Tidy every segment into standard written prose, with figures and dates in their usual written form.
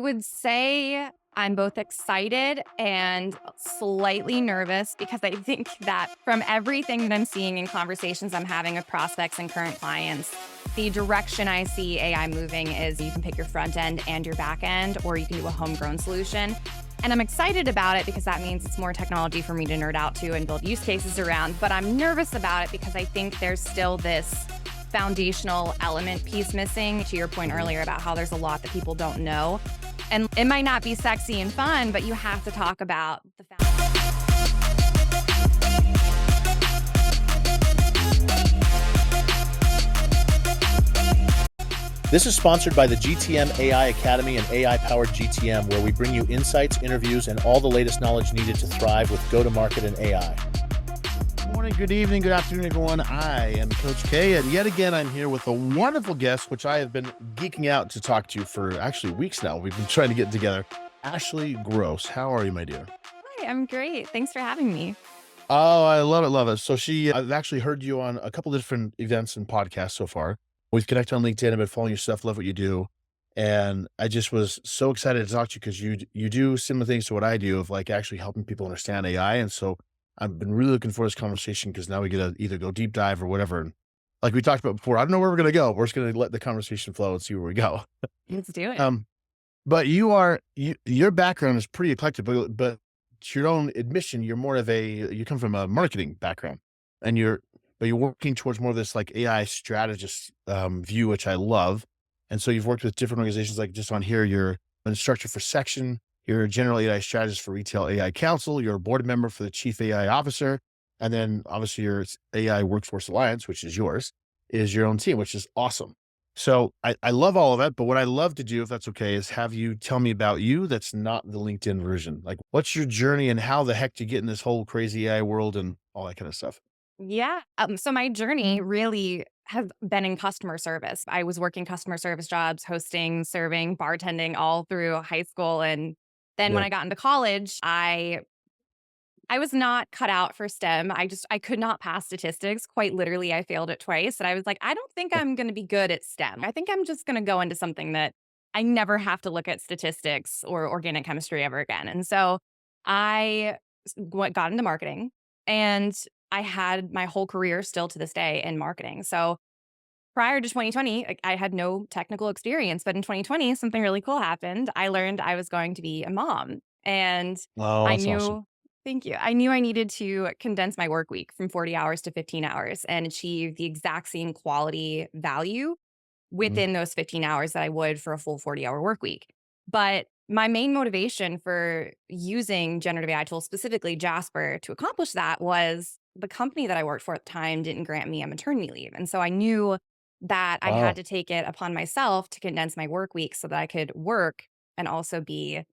Would say I'm both excited and slightly nervous because I think that from everything that I'm seeing in conversations I'm having with prospects and current clients, the direction I see AI moving is you can pick your front end and your back end, or you can do a homegrown solution. And I'm excited about it because that means it's more technology for me to nerd out to and build use cases around. But I'm nervous about it because I think there's still this foundational element piece missing, to your point Mhm. earlier about how there's a lot that people don't know. And it might not be sexy and fun, but you have to talk about the fact. This is sponsored by the GTM AI Academy and AI powered GTM, where we bring you insights, interviews, and all the latest knowledge needed to thrive with go to market and AI. Good morning, good evening, good afternoon, everyone. I am Coach K, and yet again, I'm here with a wonderful guest, which I have been geeking out to talk to for actually weeks now. We've been trying to get together. Ashley Gross, how are you, my dear? Hi, I'm great. Thanks for having me. Oh, I love it, love it. I've actually heard you on a couple different events and podcasts so far. We've connected on LinkedIn. I've been following your stuff, love what you do. And I just was so excited to talk to you because you do similar things to what I do of like actually helping people understand AI. And so I've been really looking for this conversation because now we get to either go deep dive or whatever. And like we talked about before, I don't know where we're gonna go. We're just gonna let the conversation flow and see where we go. Let's do it. Um, but your background is pretty eclectic, but to your own admission, you come from a marketing background, and you're working towards more of this like AI strategist view, which I love. And so you've worked with different organizations, like just on here, you're an instructor for Section, you're a general AI strategist for Retail AI Council, you're a board member for the Chief AI Officer, and then obviously your AI Workforce Alliance, which is yours, is your own team, which is awesome. So I love all of that, but what I love to do, if that's okay, is have you tell me about you that's not the LinkedIn version. Like, what's your journey and how the heck do you get in this whole crazy AI world and all that kind of stuff? Yeah. So my journey really has been in customer service. I was working customer service jobs, hosting, serving, bartending all through high school. And then when Yeah. I got into college, I was not cut out for STEM. I could not pass statistics. Quite literally, I failed it twice. And I was like, I don't think I'm going to be good at STEM. I think I'm just going to go into something that I never have to look at statistics or organic chemistry ever again. And so I got into marketing, and I had my whole career still to this day in marketing. So prior to 2020, I had no technical experience, but in 2020, something really cool happened. I learned I was going to be a mom, and Oh, I that's awesome. knew thank you. I knew I needed to condense my work week from 40 hours to 15 hours and achieve the exact same quality value Mhm. within those 15 hours that I would for a full 40-hour work week. But my main motivation for using generative AI tools, specifically Jasper, to accomplish that was the company that I worked for at the time didn't grant me a maternity leave. And so I knew that I had Wow. to take it upon myself to condense my work week so that I could work and also be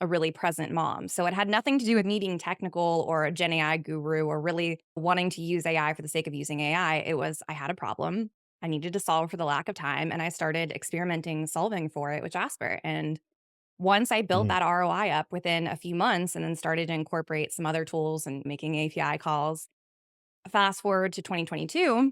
a really present mom. So it had nothing to do with me being technical or a Gen AI guru or really wanting to use AI for the sake of using AI. It was I had a problem I needed to solve for the lack of time, and I started experimenting, solving for it with Jasper. And once I built Mhm. that ROI up within a few months and then started to incorporate some other tools and making API calls, fast forward to 2022,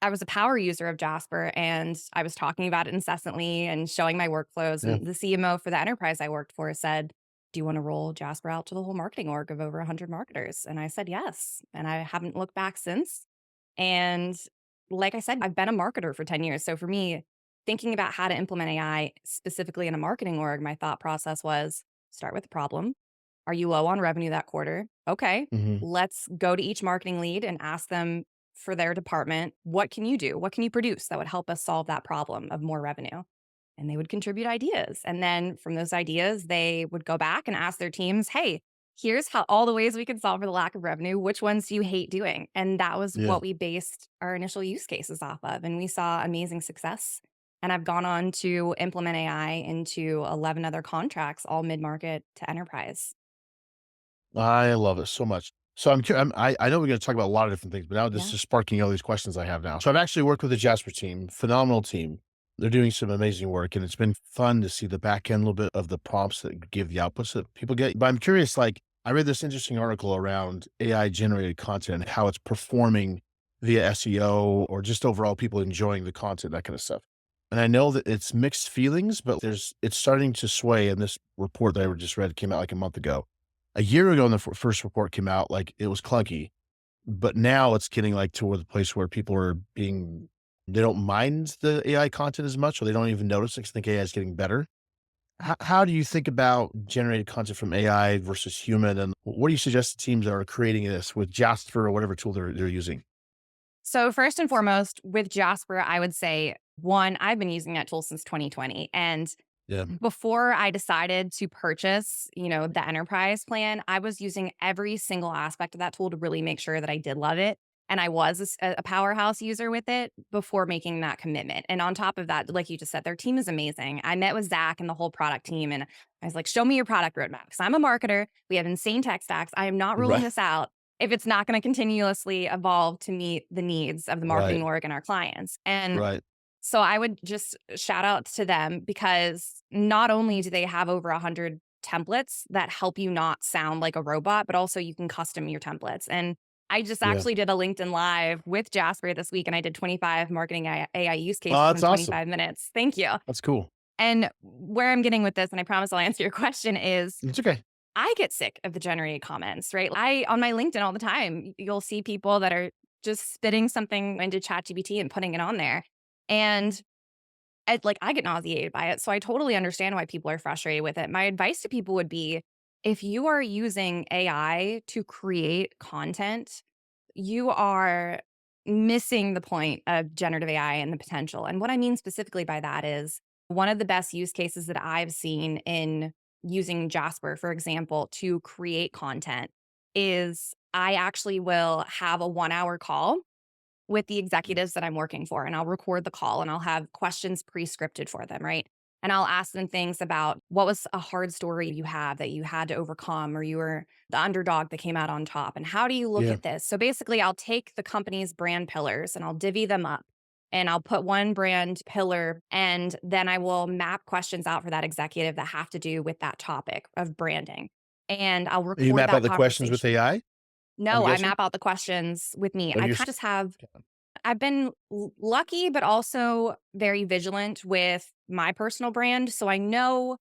I was a power user of Jasper, and I was talking about it incessantly and showing my workflows. Yeah. And the CMO for the enterprise I worked for said, "Do you want to roll Jasper out to the whole marketing org of over 100 marketers?" And I said, yes. And I haven't looked back since. And like I said, I've been a marketer for 10 years. So for me, thinking about how to implement AI specifically in a marketing org, my thought process was start with the problem. Are you low on revenue that quarter? Okay, Mhm. let's go to each marketing lead and ask them for their department, what can you do? What can you produce that would help us solve that problem of more revenue? And they would contribute ideas. And then from those ideas, they would go back and ask their teams, hey, here's how all the ways we can solve for the lack of revenue. Which ones do you hate doing? And that was Yeah. what we based our initial use cases off of. And we saw amazing success. And I've gone on to implement AI into 11 other contracts, all mid market to enterprise. I love it so much. So I know we're going to talk about a lot of different things, but now this Yeah. is sparking all these questions I have now. So I've actually worked with the Jasper team, phenomenal team. They're doing some amazing work, and it's been fun to see the back end a little bit of the prompts that give the outputs that people get. But I'm curious, like I read this interesting article around AI generated content and how it's performing via SEO or just overall people enjoying the content, that kind of stuff. And I know that it's mixed feelings, but it's starting to sway. And this report that I just read came out like a month ago. A year ago, when the first report came out, like it was clunky, but now it's getting like to where the place where people are being, they don't mind the AI content as much, or they don't even notice it 'cause they think AI is getting better. How do you think about generated content from AI versus human? And what do you suggest to teams that are creating this with Jasper or whatever tool they're using? So first and foremost, with Jasper, I would say one, I've been using that tool since 2020. And Yeah. before I decided to purchase, the enterprise plan, I was using every single aspect of that tool to really make sure that I did love it. And I was a powerhouse user with it before making that commitment. And on top of that, like you just said, their team is amazing. I met with Zach and the whole product team, and I was like, show me your product roadmap. Because I'm a marketer. We have insane tech stacks. I am not ruling Right. this out if it's not going to continuously evolve to meet the needs of the marketing Right. org and our clients. And Right. so I would just shout out to them because not only do they have over 100 templates that help you not sound like a robot, but also you can custom your templates. And I just Yeah. actually did a LinkedIn Live with Jasper this week, and I did 25 marketing AI use cases Oh, in that's awesome. 25 minutes. Thank you. That's cool. And where I'm getting with this, and I promise I'll answer your question, is It's okay. I get sick of the generated comments, right? On my LinkedIn all the time, you'll see people that are just spitting something into ChatGPT and putting it on there. And I get nauseated by it. So I totally understand why people are frustrated with it. My advice to people would be if you are using AI to create content, you are missing the point of generative AI and the potential. And what I mean specifically by that is one of the best use cases that I've seen in using Jasper, for example, to create content is I actually will have a 1 hour call with the executives that I'm working for, and I'll record the call and I'll have questions pre-scripted for them, right? And I'll ask them things about what was a hard story you have that you had to overcome, or you were the underdog that came out on top. And how do you look Yeah. at this? So basically, I'll take the company's brand pillars and I'll divvy them up. And I'll put one brand pillar, and then I will map questions out for that executive that have to do with that topic of branding. And I'll You record map out that the questions with conversation. AI, I'm No, I guessing? map out the questions with me. And I you're kind of just have I've been lucky, but also very vigilant with my personal brand. So I know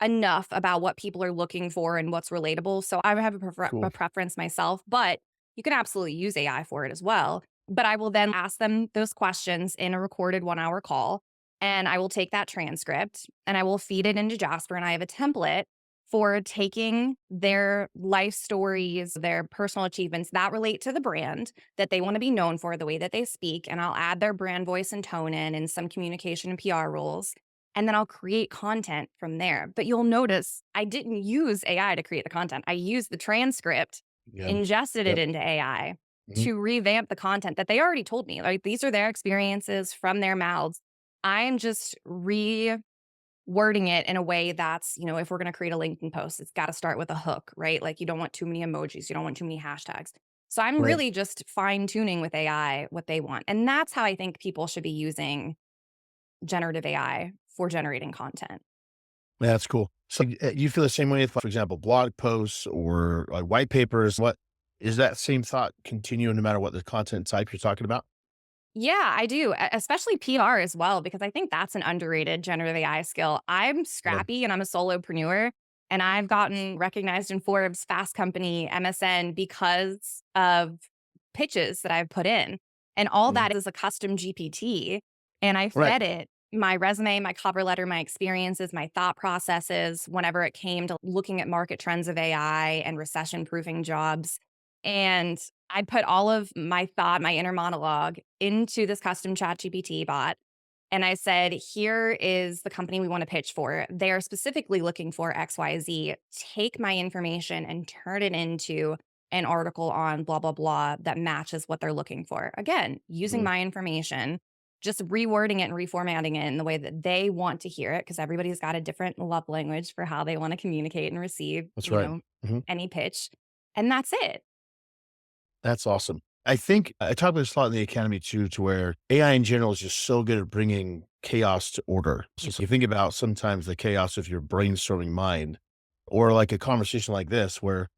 enough about what people are looking for and what's relatable. So I have a cool. preference myself, but you can absolutely use AI for it as well. But I will then ask them those questions in a recorded 1 hour call. And I will take that transcript and I will feed it into Jasper. And I have a template for taking their life stories, their personal achievements that relate to the brand that they want to be known for, the way that they speak. And I'll add their brand voice and tone in and some communication and PR rules. And then I'll create content from there. But you'll notice I didn't use AI to create the content. I used the transcript, Yeah. ingested it Yep. into AI Mhm. to revamp the content that they already told me. Like these are their experiences from their mouths. I am just rewording it in a way that's, if we're going to create a LinkedIn post, it's got to start with a hook, right? Like you don't want too many emojis, you don't want too many hashtags. So I'm Right. really just fine tuning with AI what they want. And that's how I think people should be using generative AI for generating content. Yeah, that's cool. So, you feel the same way with, for example, blog posts or, like, white papers? What is that same thought continuing no matter what the content type you're talking about? Yeah, I do, especially PR as well, because I think that's an underrated generative AI skill. I'm Yeah. scrappy and I'm a solopreneur, and I've gotten recognized in Forbes, Fast Company, MSN because of pitches that I've put in. And all Mhm. that is a custom GPT. And I Right. fed it my resume, my cover letter, my experiences, my thought processes whenever it came to looking at market trends of AI and recession proofing jobs. And I put all of my thought, my inner monologue into this custom chat GPT bot. And I said, here is the company we want to pitch for. They are specifically looking for XYZ. Take my information and turn it into an article on blah, blah, blah that matches what they're looking for. Again, using Mhm. my information, just rewording it and reformatting it in the way that they want to hear it, because everybody's got a different love language for how they want to communicate and receive, That's right. Mhm. any pitch. And that's it. That's awesome. I think I talk about this a lot in the academy too, to where AI in general is just so good at bringing chaos to order. So you think about sometimes the chaos of your brainstorming mind, or like a conversation like this, where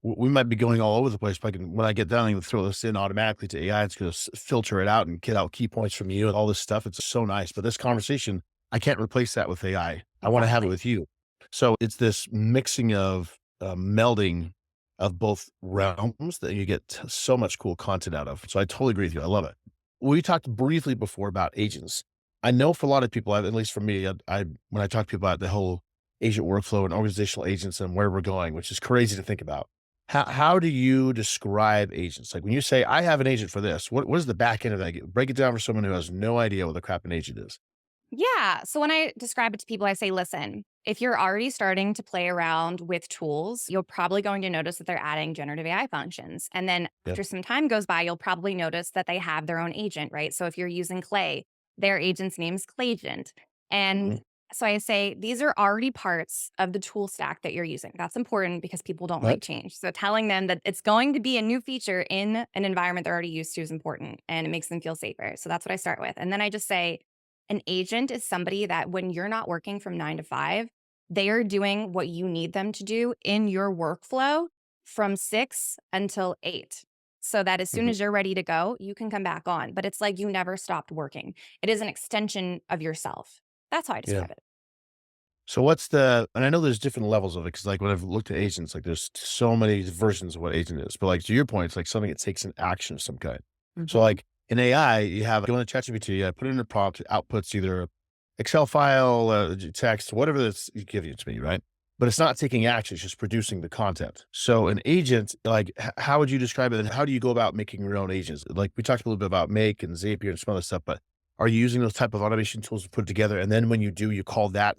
we might be going all over the place, but when I get done, I can throw this in automatically to AI. It's going to filter it out and get out key points from you and all this stuff. It's so nice. But this conversation, I can't replace that with AI. I want to have it Exactly. with you. So it's this mixing of melding of both realms that you get so much cool content out of. So I totally agree with you. I love it. We talked briefly before about agents. I know for a lot of people, at least for me, I when I talk to people about the whole agent workflow and organizational agents and where we're going, which is crazy to think about. How do you describe agents? Like when you say, I have an agent for this, what is the back end of that? Break it down for someone who has no idea what the crap an agent is. Yeah. So when I describe it to people, I say, listen, if you're already starting to play around with tools, you're probably going to notice that they're adding generative AI functions. And then Yeah. after some time goes by, you'll probably notice that they have their own agent, right? So if you're using Clay, their agent's name's Claygent. And Mhm. so I say, these are already parts of the tool stack that you're using. That's important because people don't Right. like change. So telling them that it's going to be a new feature in an environment they're already used to is important and it makes them feel safer. So that's what I start with. And then I just say, an agent is somebody that when you're not working from 9 to 5, they are doing what you need them to do in your workflow from 6 until 8. So that as soon Mhm. as you're ready to go, you can come back on. But it's like you never stopped working. It is an extension of yourself. That's how I Yeah. describe it. So and I know there's different levels of it because like when I've looked at agents, like there's so many versions of what agent is. But like to your point, it's like something that takes an action of some kind. So Mhm. like in AI, you have go into ChatGPT, put in a prompt, it outputs either Excel file, text, whatever that's you give it to me, right? But it's not taking action; it's just producing the content. So an agent, like, how would you describe it? And how do you go about making your own agents? Like we talked a little bit about Make and Zapier and some other stuff, but are you using those type of automation tools to put it together? And then when you do, you call that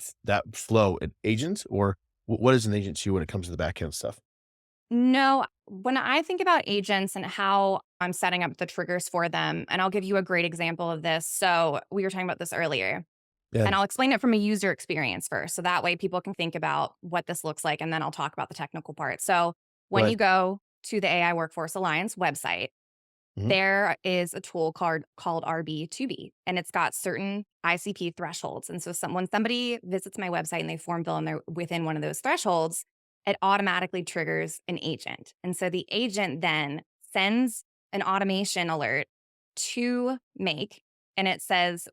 flow an agent, or what is an agent to you when it comes to the back end stuff? No, when I think about agents and how I'm setting up the triggers for them, and I'll give you a great example of this. So we were talking about this earlier. Yeah. And I'll explain it from a user experience first. So that way people can think about what this looks like. And then I'll talk about the technical part. So when Right. you go to the AI Workforce Alliance website, Mhm. there is a tool called RB2B, and it's got certain ICP thresholds. And so when somebody visits my website and they form fill and they're within one of those thresholds, it automatically triggers an agent. And so the agent then sends an automation alert to Make, and it says,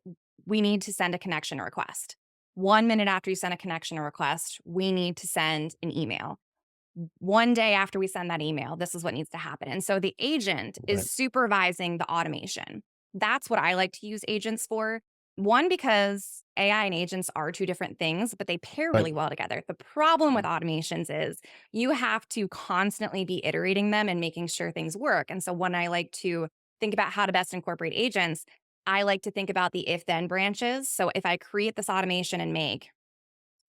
we need to send a connection request. 1 minute after you send a connection request, we need to send an email. One day after we send that email, this is what needs to happen. And so the agent Right. is supervising the automation. That's what I like to use agents for. One, because AI and agents are two different things, but they pair Right. really well together. The problem with Mhm. automations is you have to constantly be iterating them and making sure things work. And so when I like to think about how to best incorporate agents, I like to think about the if then branches. So if I create this automation and Make,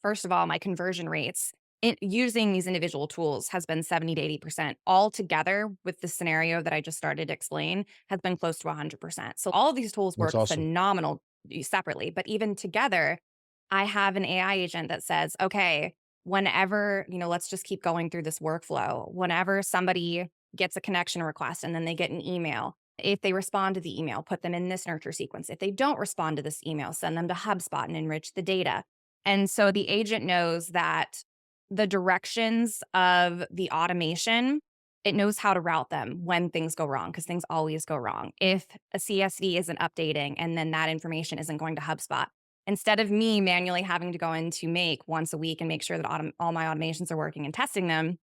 first of all, my conversion rates using these individual tools has been 70 to 80%. All together with the scenario that I just started to explain has been close to 100%. So all of these tools That's work awesome. phenomenal separately, but even together, I have an AI agent that says, okay, whenever, let's just keep going through this workflow. Whenever somebody gets a connection request and then they get an email, if they respond to the email, put them in this nurture sequence. If they don't respond to this email, send them to HubSpot and enrich the data. And so the agent knows that the directions of the automation, it knows how to route them when things go wrong, because things always go wrong. If a CSV isn't updating and then that information isn't going to HubSpot, instead of me manually having to go into Make once a week and make sure that all my automations are working and testing them,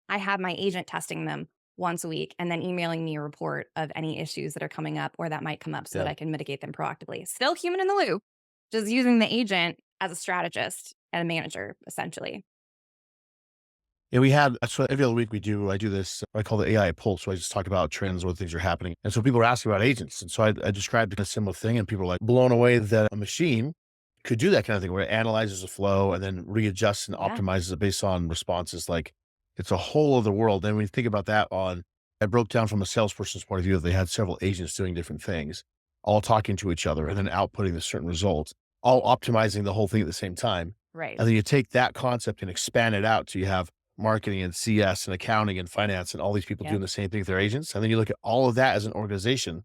I have my agent testing them once a week and then emailing me a report of any issues that are coming up or that might come up so that Yeah. I can mitigate them proactively. Still human in the loop, just using the agent as a strategist and a manager, essentially. Yeah, that's what every other week I do this, I call the AI pulse. So I just talk about trends, what things are happening. And so people are asking about agents. And so I described a similar thing and people are like blown away that a machine could do that kind of thing where it analyzes a flow and then readjusts and Yeah. optimizes it based on responses. Like it's a whole other world. And when you think about that I broke down from a salesperson's point of view, they had several agents doing different things, all talking to each other and then outputting the certain results, all optimizing the whole thing at the same time. Right. And then you take that concept and expand it out. So you have marketing and CS and accounting and finance and all these people Yeah. doing the same thing with their agents. And then you look at all of that as an organization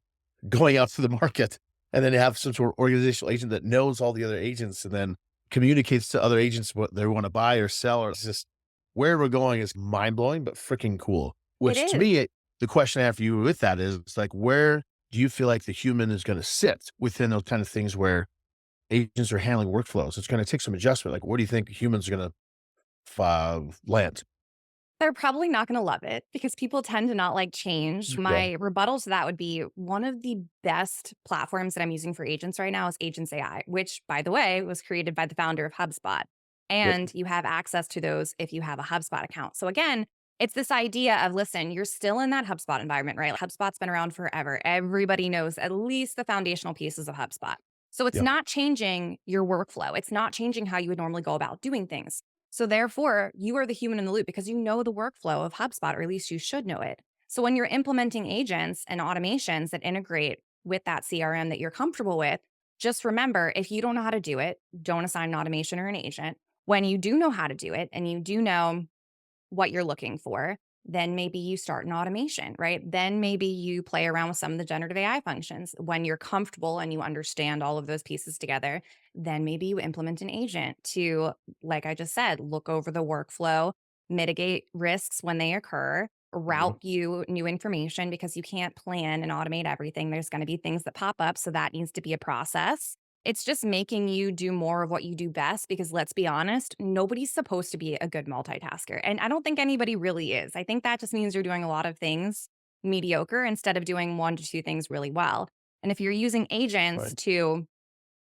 going out to the market. And then you have some sort of organizational agent that knows all the other agents and then communicates to other agents what they want to buy or sell. Or it's just, where we're going is mind blowing, but freaking cool. It Which to is. me, the question I have for you with that is it's like, where do you feel like the human is going to sit within those kind of things where agents are handling workflows? It's going to take some adjustment. Like, where do you think humans are going to land? They're probably not gonna love it because people tend to not like change. Yeah. My rebuttal to that would be one of the best platforms that I'm using for agents right now is Agents AI, which, by the way, was created by the founder of HubSpot. Yep. And you have access to those if you have a HubSpot account. So again, it's this idea of listen, you're still in that HubSpot environment, right? HubSpot's been around forever. Everybody knows at least the foundational pieces of HubSpot. So it's Yep. not changing your workflow. It's not changing how you would normally go about doing things. So therefore, you are the human in the loop because you know the workflow of HubSpot, or at least you should know it. So when you're implementing agents and automations that integrate with that CRM that you're comfortable with, just remember if you don't know how to do it, don't assign an automation or an agent. When you do know how to do it and you do know what you're looking for, then maybe you start an automation, right? Then maybe you play around with some of the generative AI functions. When you're comfortable and you understand all of those pieces together, then maybe you implement an agent to, like I just said, look over the workflow, mitigate risks when they occur, Mhm. route you new information because you can't plan and automate everything. There's going to be things that pop up. So that needs to be a process. It's just making you do more of what you do best because let's be honest, nobody's supposed to be a good multitasker. And I don't think anybody really is. I think that just means you're doing a lot of things mediocre instead of doing one to two things really well. And if you're using agents Right. to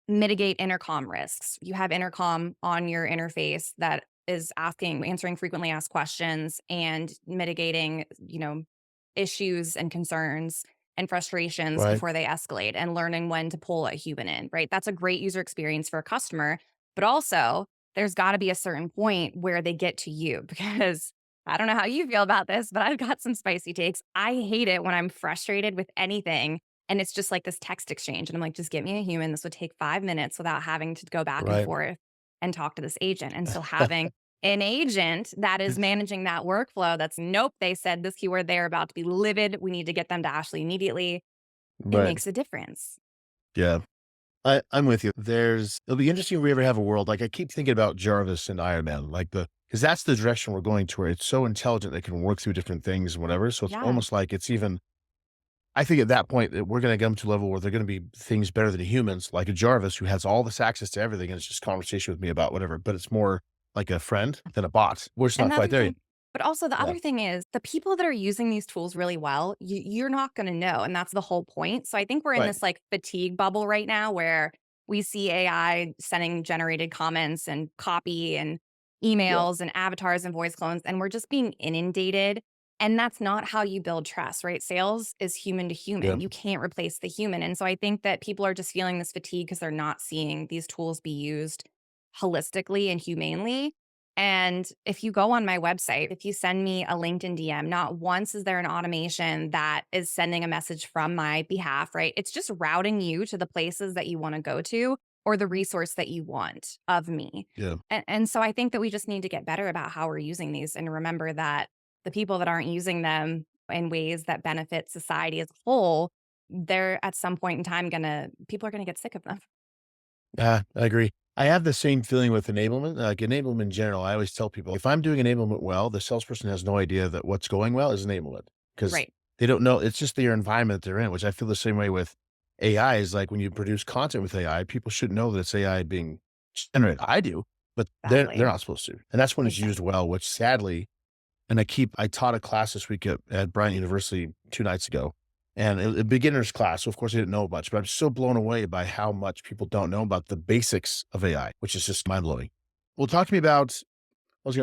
mitigate intercom risks. You have intercom on your interface that is answering frequently asked questions and mitigating, issues and concerns and frustrations Right. before they escalate and learning when to pull a human in, right? That's a great user experience for a customer, but also there's got to be a certain point where they get to you because I don't know how you feel about this, but I've got some spicy takes. I hate it when I'm frustrated with anything and it's just like this text exchange. And I'm like, just get me a human. This would take 5 minutes without having to go back and Right. forth and talk to this agent. And so having an agent that is managing that workflow that's nope, they said this keyword, they're about to be livid. We need to get them to Ashley immediately. It Right. makes a difference. Yeah. I'm with you. It'll be interesting if we ever have a world like I keep thinking about Jarvis and Iron Man, like because that's the direction we're going to where it's so intelligent they can work through different things and whatever. So it's Yeah. almost like it's even I think at that point that we're gonna come to a level where they're gonna be things better than humans, like a Jarvis who has all this access to everything and it's just conversation with me about whatever, but it's more like a friend than a bot. We're just And not the quite other there yet. thing but also the Yeah. other thing is the people that are using these tools really well, you're not gonna know, and that's the whole point. So I think we're in Right. this, like, fatigue bubble right now where we see AI sending generated comments and copy and Yeah. emails and avatars and voice clones, and we're just being inundated, and that's not how you build trust, right? Sales is human to Yeah. human. You can't replace the human, and so I think that people are just feeling this fatigue because 'cause they're not seeing these tools be used holistically and humanely, and if you go on my website, if you send me a LinkedIn DM, not once is there an automation that is sending a message from my behalf, right? It's just routing you to the places that you want to go to or the resource that you want of me. Yeah. And so I think that we just need to get better about how we're using these and remember that the people that aren't using them in ways that benefit society as a whole, they're at some point in time people are gonna get sick of them. I agree. I have the same feeling with enablement. Like enablement in general, I always tell people if I'm doing enablement well, the salesperson has no idea that what's going well is enablement because Right. they don't know. It's just their environment they're in, which I feel the same way with AI. Is like when you produce content with AI, people should know that it's AI being generated. I do, but they're Exactly. not supposed to, and that's when it's used Exactly. well. Which sadly, and I taught a class this week at Bryant University 2 nights ago, and a beginner's class. So of course I didn't know much, but I'm so blown away by how much people don't know about the basics of AI, which is just mind blowing. Well, talk to me about. I was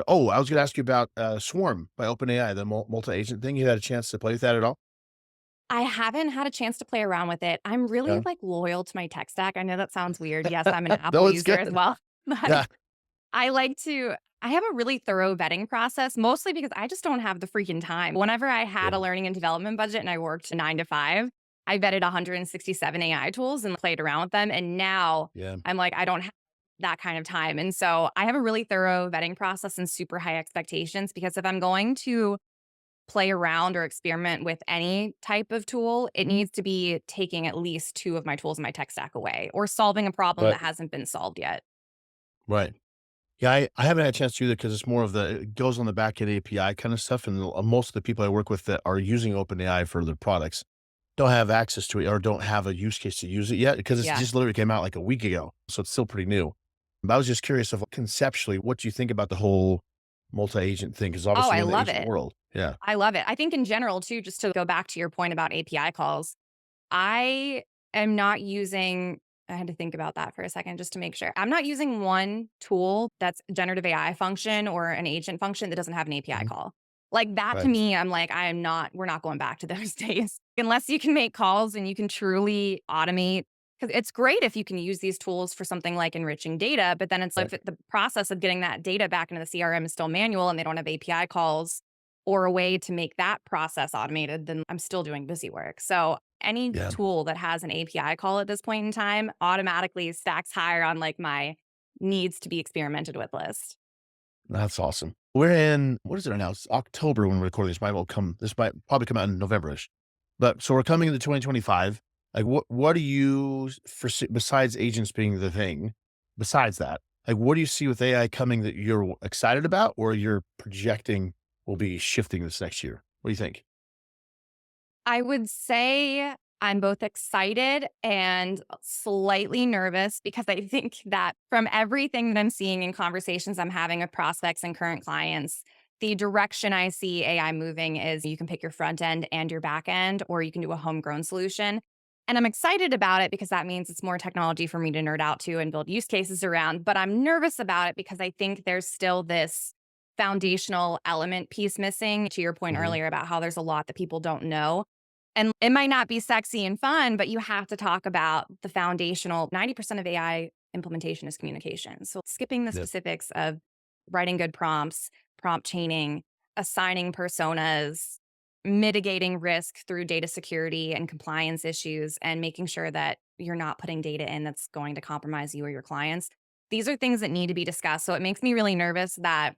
gonna ask you about Swarm by OpenAI, the multi agent thing. You had a chance to play with that at all? I haven't had a chance to play around with it. I'm really, Yeah. like, loyal to my tech stack. I know that sounds weird. Yes, I'm an No, Apple it's user as good. well, but Yeah. I like to I have a really thorough vetting process, mostly because I just don't have the freaking time. Whenever I Yeah. had a learning and development budget and I worked 9 to 5, I vetted 167 AI tools and played around with them, and now Yeah. I'm like, I don't have that kind of time, and so I have a really thorough vetting process and super high expectations because if I'm going to play around or experiment with any type of tool, it needs to be taking at least 2 of my tools in my tech stack away or solving a problem Right. that hasn't been solved yet. Right. Yeah, I haven't had a chance to do that because it's more of it goes on the back end API kind of stuff, and most of the people I work with that are using OpenAI for their products don't have access to it or don't have a use case to use it yet because it's Yeah. just literally came out like a week ago, so it's still pretty new. But I was just curious of conceptually, what do you think about the whole multi-agent thing? Because Oh, obviously I we're in the love agent it. world. Yeah, I love it. I think in general too, just to go back to your point about API calls, I am not using I had to think about that for a second just to make sure. I'm not using one tool that's generative AI function or an agent function that doesn't have an API mhm, call. Like that to right, me, I'm like, we're not going back to those days. Unless you can make calls and you can truly automate. Because it's great if you can use these tools for something like enriching data, but then it's like right, the process of getting that data back into the CRM is still manual and they don't have API calls or a way to make that process automated, then I'm still doing busy work. So any yeah, tool that has an API call at this point in time automatically stacks higher on like my needs to be experimented with list. that's awesome. We're in what is it right now? It's October when we record this. This might probably come out in November-ish. But so we're coming into 2025. Like what do you foresee besides agents being the thing, besides that, like what do you see with AI coming that you're excited about or you're projecting will be shifting this next year? What do you think? I would say I'm both excited and slightly nervous because I think that from everything that I'm seeing in conversations I'm having with prospects and current clients, the direction I see AI moving is you can pick your front end and your back end, or you can do a homegrown solution. And I'm excited about it because that means it's more technology for me to nerd out to and build use cases around. But I'm nervous about it because I think there's still this foundational element piece missing to your point Mhm. earlier about how there's a lot that people don't know. And it might not be sexy and fun, but you have to talk about the foundational 90% of AI implementation is communication. So skipping the Yep. specifics of writing good prompts, prompt chaining, assigning personas, mitigating risk through data security and compliance issues, and making sure that you're not putting data in that's going to compromise you or your clients. These are things that need to be discussed. So it makes me really nervous that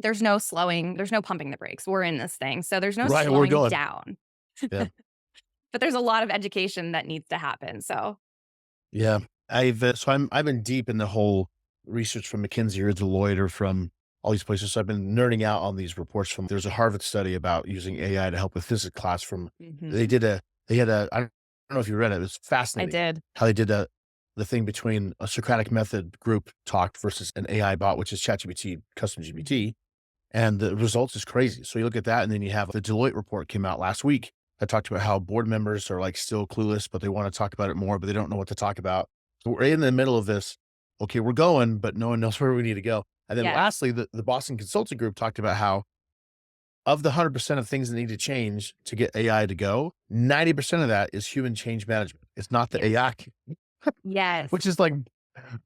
there's no slowing, there's no pumping the brakes. We're in this thing. So there's no Right, we're slowing going. down. Yeah. But there's a lot of education that needs to happen, so Yeah. I've been deep in the whole research from McKinsey or Deloitte or from all these places. So I've been nerding out on these reports from there's a Harvard study about using AI to help with physics class from they Mhm. did a they had a I don't know if you read it. It was I fascinating did. how they did the thing between a Socratic method group talk versus an AI bot, which is ChatGPT, custom Mhm. GPT. And the results is crazy. So you look at that, and then you have the Deloitte report came out last week that talked about how board members are like still clueless, but they want to talk about it more, but they don't know what to talk about. So we're in the middle of this. Okay, we're going, but no one knows where we need to go. And then Yes. lastly, the Boston Consulting Group talked about how of the 100% of things that need to change to get AI to go, 90% of that is human change management. It's not the Yes. AI, Yes. which is like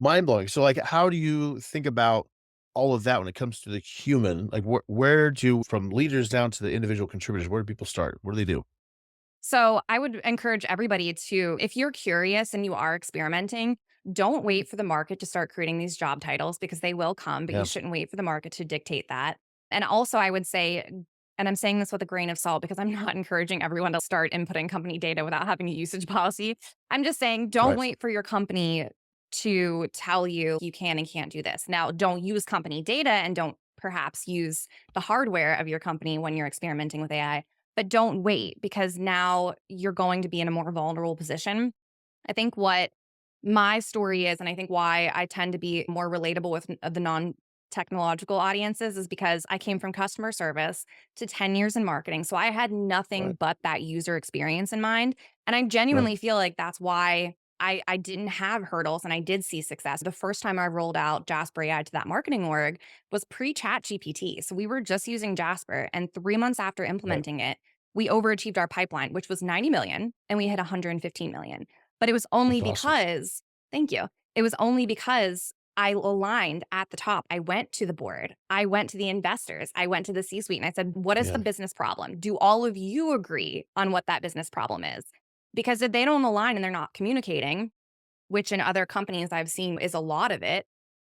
mind blowing. So, like, how do you think about all of that when it comes to the human? Like, where do from leaders down to the individual contributors, where do people start? What do they do? So, I would encourage everybody to if you're curious and you are experimenting, don't wait for the market to start creating these job titles because they will come, but you Yeah, shouldn't wait for the market to dictate that. And also, I would say and I'm saying this with a grain of salt because I'm not encouraging everyone to start inputting company data without having a usage policy. I'm just saying don't right, wait for your company to tell you you can and can't do this. Now, don't use company data and don't perhaps use the hardware of your company when you're experimenting with AI, but don't wait because now you're going to be in a more vulnerable position. I think what my story is, and I think why I tend to be more relatable with the non technological audiences is because I came from customer service to 10 years in marketing. So I had nothing right, but that user experience in mind. And I right, genuinely feel like that's why I didn't have hurdles and I did see success. The first time I rolled out Jasper AI to that marketing org was pre chat GPT. So we were just using Jasper. And 3 months after right. implementing it, we overachieved our pipeline, which was 90 million, and we hit 115 million. But it was only That's awesome. because, thank you. It was only because I aligned at the top. I went to the board. I went to the investors. I went to the C suite and I said, what is the Yeah, business problem? Do all of you agree on what that business problem is? Because if they don't align and they're not communicating, which in other companies I've seen is a lot of it,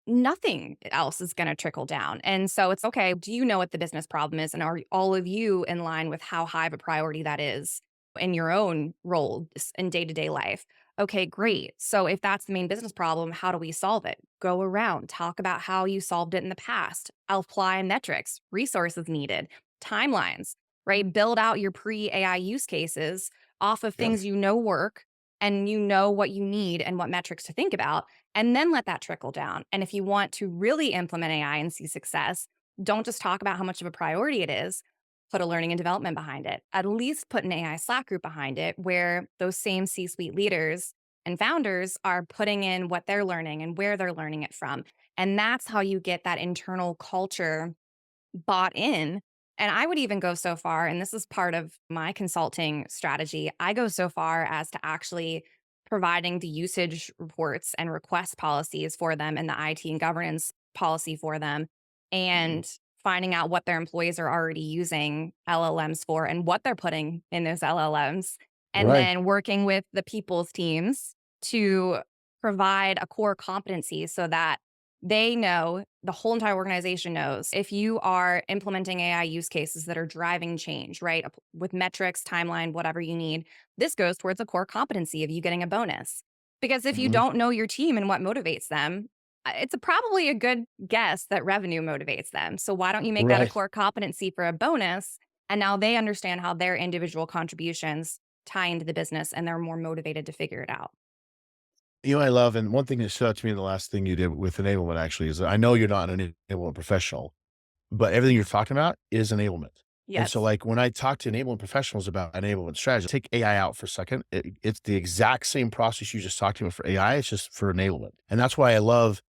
nothing else is going to trickle down. And so it's okay. Do you know what the business problem is? And are all of you in line with how high of a priority that is in your own role in day to day life? Okay, great. So if that's the main business problem, how do we solve it? Go around, talk about how you solved it in the past, apply metrics, resources needed, timelines, right? Build out your pre AI use cases off of Yep. things you know work and you know what you need and what metrics to think about, and then let that trickle down. And if you want to really implement AI and see success, don't just talk about how much of a priority it is, put a learning and development behind it. At least put an AI Slack group behind it where those same C suite leaders and founders are putting in what they're learning and where they're learning it from. And that's how you get that internal culture bought in. And I would even go so far, and this is part of my consulting strategy. I go so far as to actually providing the usage reports and request policies for them and the IT and governance policy for them, Mhm. and finding out what their employees are already using LLMs for and what they're putting in those LLMs. And Right. then working with the people's teams to provide a core competency so that they know, the whole entire organization knows, if you are implementing AI use cases that are driving change, right? With metrics, timeline, whatever you need, this goes towards a core competency of you getting a bonus. Because if you Mhm. don't know your team and what motivates them, it's probably a good guess that revenue motivates them. So why don't you make that a Right. core competency for a bonus? And now they understand how their individual contributions tie into the business and they're more motivated to figure it out. You know, I love, and one thing that stood out to me, the last thing you did with enablement actually is that I know you're not an enablement professional, but everything you're talking about is enablement. And so, Yes. like, when I talk to enablement professionals about enablement strategy, take AI out for a second. It's the exact same process you just talked about for AI. It's just for enablement. And that's why I love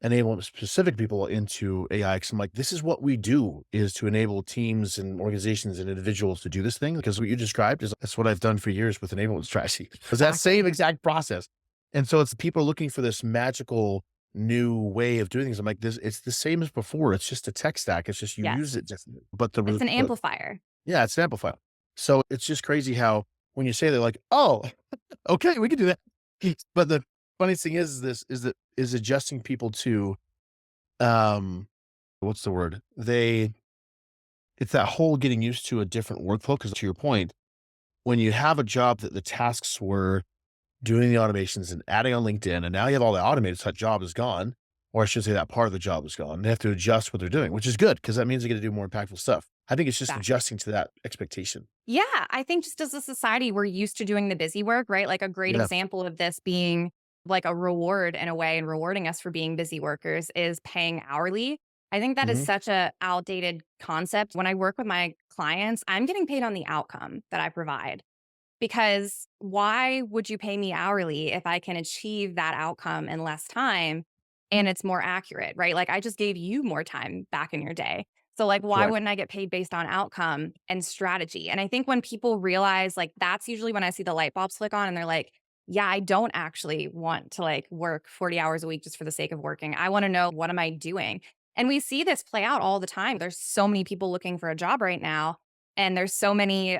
enablement specific people into AI. Cause I'm like, this is what we do, is to enable teams and organizations and individuals to do this thing. Because what you described is that's what I've done for years with enablement strategy. Because that same Exactly. exact process. And so it's people looking for this magical new way of doing things. I'm like, this it's the same as before. It's just a tech stack. It's just you use Yes. it differently. But the It's an but amplifier. yeah, it's an amplifier. So it's just crazy how when you say they're like, oh, okay, we can do that. But the funniest thing is this is that is adjusting people to um what's the word? It's that whole getting used to a different workflow. Because to your point, when you have a job that the tasks were doing the automations and adding on LinkedIn, and now you have all the automated, so that job is gone, or I should say that part of the job is gone. They have to adjust what they're doing, which is good because that means they get to do more impactful stuff. I think it's just Exactly. adjusting to that expectation. Yeah, I think just as a society, we're used to doing the busy work, right? Like a great Yeah. example of this being like a reward in a way and rewarding us for being busy workers is paying hourly. I think that is Mhm. such a outdated concept. When I work with my clients, I'm getting paid on the outcome that I provide. Because why would you pay me hourly if I can achieve that outcome in less time and it's more accurate, right? Like I just gave you more time back in your day. So like why Correct. wouldn't I get paid based on outcome and strategy? And I think when people realize like that's usually when I see the light bulbs flick on and they're like, yeah, I don't actually want to like work 40 hours a week just for the sake of working. I want to know what am I doing? And we see this play out all the time. There's so many people looking for a job right now and there's so many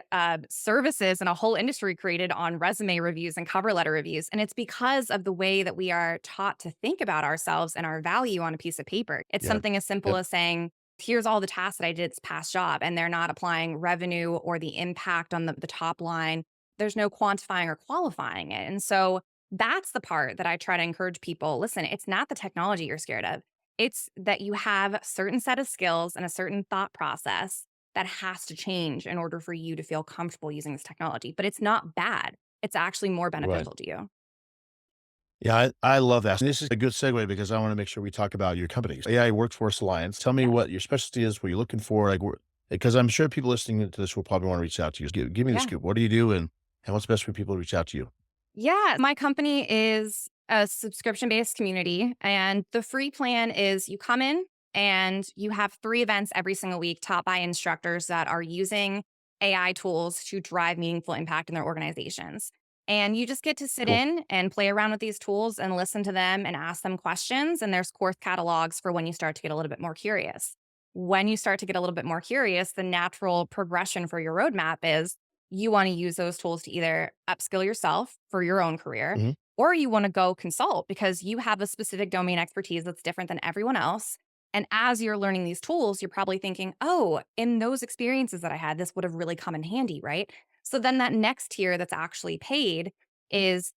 services and a whole industry created on resume reviews and cover letter reviews. And it's because of the way that we are taught to think about ourselves and our value on a piece of paper. It's Yeah. something as simple Yep. as saying, here's all the tasks that I did this past job. And they're not applying revenue or the impact on the top line. There's no quantifying or qualifying it. And so that's the part that I try to encourage people. Listen, it's not the technology you're scared of. It's that you have a certain set of skills and a certain thought process that has to change in order for you to feel comfortable using this technology. But it's not bad. It's actually more Right. beneficial to you. Yeah, I love that. This is a good segue because I want to make sure we talk about your company, AI Workforce Alliance. Tell me Yes. what your specialty is, what you're looking for, like, because I'm sure people listening to this will probably want to reach out to you. Give me the Yeah. scoop. What do you do, and what's best for people to reach out to you? Yeah. My company is a subscription based community. And the free plan is you come in and you have 3 events every single week taught by instructors that are using AI tools to drive meaningful impact in their organizations. And you just get to sit Cool. in and play around with these tools and listen to them and ask them questions. And there's course catalogs for when you start to get a little bit more curious. When you start to get a little bit more curious, the natural progression for your roadmap is you want to use those tools to either upskill yourself for your own career, Hmm. or you want to go consult because you have a specific domain expertise that's different than everyone else. And as you're learning these tools, you're probably thinking, oh, in those experiences that I had, this would have really come in handy, right? So then that next tier that's actually paid is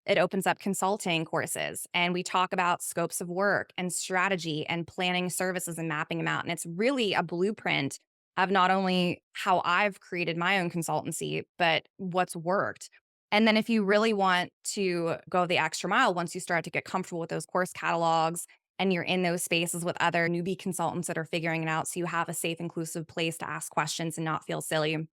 it opens up consulting courses, and we talk about scopes of work and strategy and planning services and mapping them out. And it's really a blueprint of not only how I've created my own consultancy, but what's worked. And then if you really want to go the extra mile, once you start to get comfortable with those course catalogs and you're in those spaces with other newbie consultants that are figuring it out, so you have a safe, inclusive place to ask questions and not feel silly.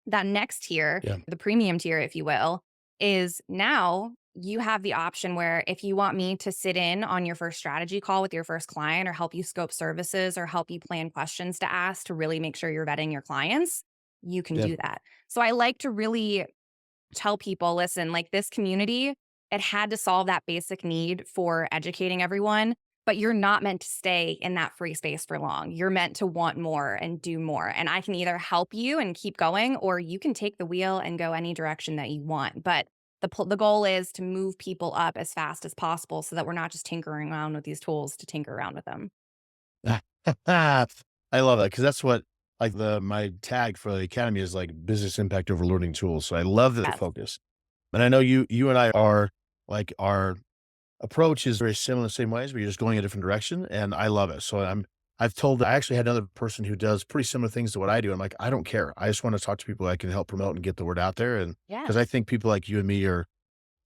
That next tier, Yeah. the premium tier, if you will, is now you have the option where if you want me to sit in on your first strategy call with your first client or help you scope services or help you plan questions to ask to really make sure you're vetting your clients, you can Yeah. do that. So I like to really tell people, listen, like this community, it had to solve that basic need for educating everyone, but you're not meant to stay in that free space for long. You're meant to want more and do more. And I can either help you and keep going, or you can take the wheel and go any direction that you want. But the goal is to move people up as fast as possible so that we're not just tinkering around with these tools to tinker around with them. I love that because that's what like my tag for the academy is like business impact over learning tools. So I love that Yes. focus. And I know you and I are like our approach is very similar in the same ways, but you're just going a different direction. And I love it. So I actually had another person who does pretty similar things to what I do. I'm like, I don't care. I just want to talk to people I can help promote and get the word out there. And because I Yes. think people like you and me are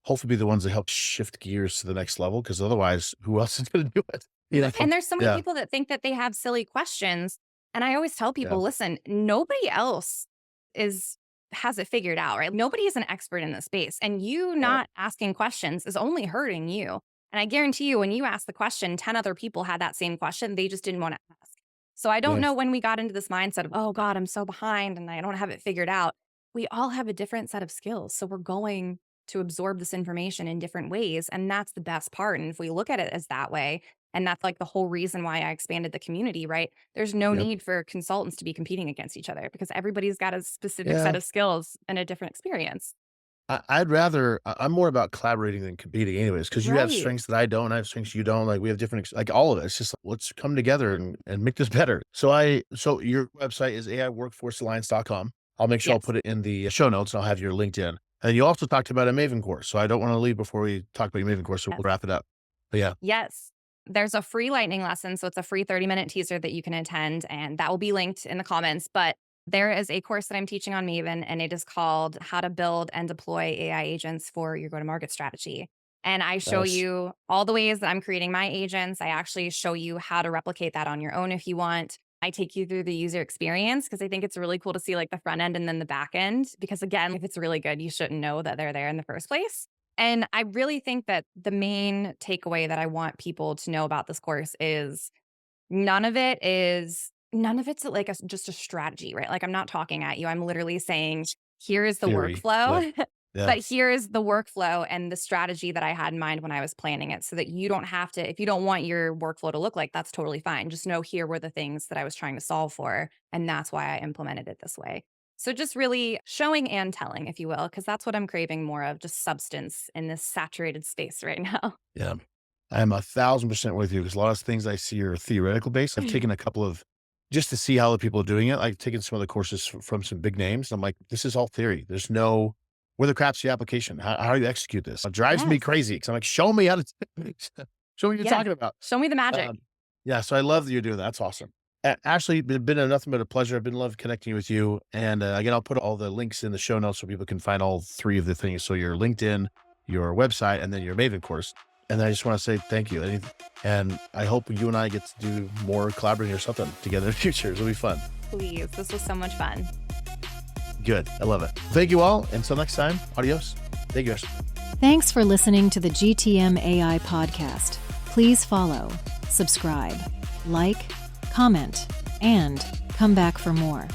hopefully be the ones that help shift gears to the next level. Cause otherwise, who else is going to do it? You know? And there's so many Yeah. people that think that they have silly questions. And I always tell Yeah. people, listen, nobody else is has it figured out, right? Nobody is an expert in this space. And you Yeah. not asking questions is only hurting you. And I guarantee you, when you ask the question, 10 other people had that same question. They just didn't want to ask. So I don't Yeah. know when we got into this mindset of, oh God, I'm so behind and I don't have it figured out. We all have a different set of skills. So we're going to absorb this information in different ways. And that's the best part. And if we look at it as that way, and that's like the whole reason why I expanded the community, right? There's no Yep. need for consultants to be competing against each other because everybody's got a specific Yeah. set of skills and a different experience. I'm more about collaborating than competing anyways, because you have Right. strengths that I don't, I have strengths you don't, like, we have different like, all of it. It's just, let's come together and make this better. So your website is aiworkforcealliance.com. I'll make sure I'll Yes. put it in the show notes, and I'll have your LinkedIn. And you also talked about a Maven course, so I don't wanna leave before we talk about your Maven course, so we'll Yes. wrap it up. But yeah, Yes. There's a free lightning lesson. So it's a free 30-minute teaser that you can attend, and that will be linked in the comments. But there is a course that I'm teaching on Maven, and it is called How to Build and Deploy AI Agents for Your Go-to-Market Strategy. And I show nice. you all the ways that I'm creating my agents. I actually show you how to replicate that on your own if you want. I take you through the user experience because I think it's really cool to see like the front end and then the back end. Because again, if it's really good, you shouldn't know that they're there in the first place. And I really think that the main takeaway that I want people to know about this course is none of it's like just a strategy, right? Like I'm not talking at you. I'm literally saying, here is the Theory. Yeah. workflow, Yeah. but here is the workflow and the strategy that I had in mind when I was planning it so that you don't have to, if you don't want your workflow to look like, that's totally fine. Just know here were the things that I was trying to solve for. And that's why I implemented it this way. So just really showing and telling, if you will, because that's what I'm craving more of, just substance in this saturated space right now. Yeah. I am 1,000% with you because a lot of things I see are theoretical based. I've taken a couple of just to see how other people are doing it. I've taken some of the courses from some big names. I'm like, this is all theory. There's no, where the crap's the application? How do you execute this? It drives me Yes. crazy because I'm like, show me how to, show me what you're Yeah. talking about. Show me the magic. Yeah. So I love that you're doing that. That's awesome. Ashley, it's been nothing but a pleasure. I've been loving connecting with you. And again, I'll put all the links in the show notes so people can find all three of the things. So your LinkedIn, your website, and then your Maven course. And I just want to say thank you. And I hope you and I get to do more collaborating or something together in the future. It'll be fun. Please. This was so much fun. Good. I love it. Thank you all. Until next time, adios. Thank you, Ashley. Thanks for listening to the GTM AI podcast. Please follow, subscribe, like, comment, and come back for more.